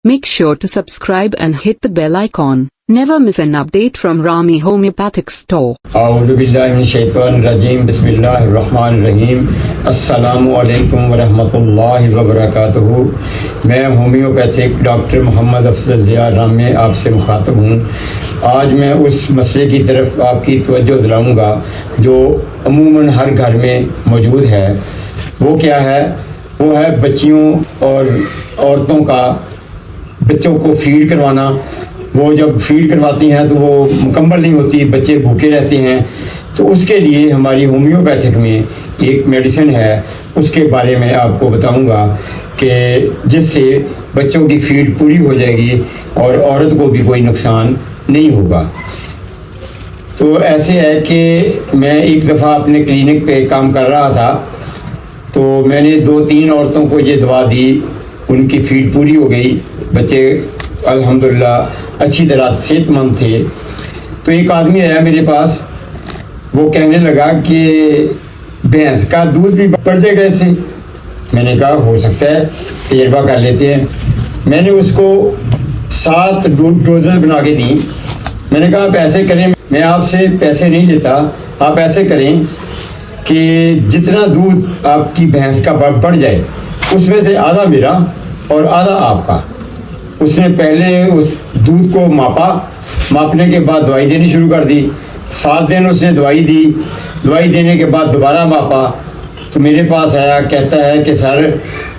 Make sure to subscribe and hit the bell icon. Never miss an update from Rami Homeopathic Store. اعوذ باللہ من الشیطان الرجیم بسم اللہ الرحمن الرحیم السلام علیکم ورحمۃ اللہ وبرکاتہ. میں ہومیوپیتھک ڈاکٹر محمد افضل ضیاء رام آپ سے مخاطب ہوں. آج میں اس مسئلے کی طرف آپ کی توجہ دلاؤں گا جو عموماً ہر گھر میں موجود ہے. وہ کیا ہے؟ وہ ہے بچیوں اور عورتوں کا بچوں کو فیڈ کروانا. وہ جب فیڈ کرواتی ہیں تو وہ مکمل نہیں ہوتی، بچے بھوکے رہتے ہیں. تو اس کے لیے ہماری ہومیوپیتھک میں ایک میڈیسن ہے، اس کے بارے میں آپ کو بتاؤں گا کہ جس سے بچوں کی فیڈ پوری ہو جائے گی اور عورت کو بھی کوئی نقصان نہیں ہوگا. تو ایسے ہے کہ میں ایک دفعہ اپنے کلینک پہ کام کر رہا تھا، تو میں نے 2-3 عورتوں کو یہ دوا دی، ان کی فیڈ پوری ہو گئی، بچے الحمدللہ اچھی طرح صحت مند تھے. تو ایک آدمی آیا میرے پاس، وہ کہنے لگا کہ بھینس کا دودھ بھی بڑھ جائے گا اس سے. میں نے کہا ہو سکتا ہے، تجربہ کر لیتے ہیں. میں نے اس کو 7 ڈوزز بنا کے دیں. میں نے کہا آپ ایسے کریں، میں آپ سے پیسے نہیں لیتا، آپ ایسے کریں کہ جتنا دودھ آپ کی بھینس کا بڑھ جائے اس میں سے آدھا میرا اور آدھا آپ کا. اس نے پہلے اس دودھ کو ماپا، ماپنے کے بعد دوائی دینی شروع کر دی. 7 دن اس نے دوائی دی. دوائی دینے کے بعد دوبارہ ماپا تو میرے پاس آیا، کہتا ہے کہ سر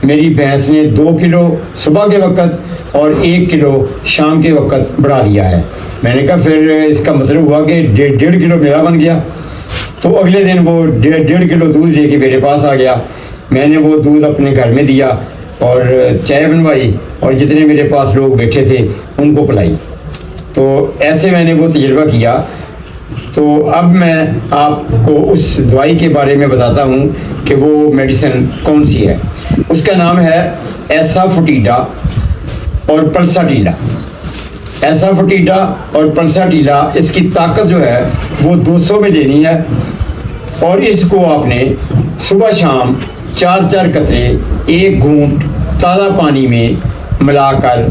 میری بھینس نے 2 کلو صبح کے وقت اور 1 کلو شام کے وقت بڑھا دیا ہے. میں نے کہا پھر اس کا مطلب ہوا کہ 1.5 کلو میرا بن گیا. تو اگلے دن وہ 1.5 کلو دودھ لے کے میرے پاس آ گیا. میں نے وہ دودھ اپنے گھر میں دیا اور چائے بنوائی اور جتنے میرے پاس لوگ بیٹھے تھے ان کو پلائی. تو ایسے میں نے وہ تجربہ کیا. تو اب میں آپ کو اس دوائی کے بارے میں بتاتا ہوں کہ وہ میڈیسن کون سی ہے. اس کا نام ہے ایسافوٹیڈا اور پلساٹیلا. ایسافوٹیڈا اور پلساٹیلا، اس کی طاقت جو ہے وہ 200 میں لینی ہے اور اس کو آپ نے صبح شام 4 قطرے 1 گھونٹ تازہ پانی میں ملا کر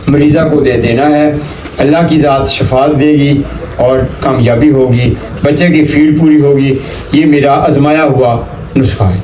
مریضہ کو دے دینا ہے. اللہ کی ذات شفا دے گی اور کامیابی ہوگی، بچے کی فیڈ پوری ہوگی. یہ میرا آزمایا ہوا نسخہ ہے.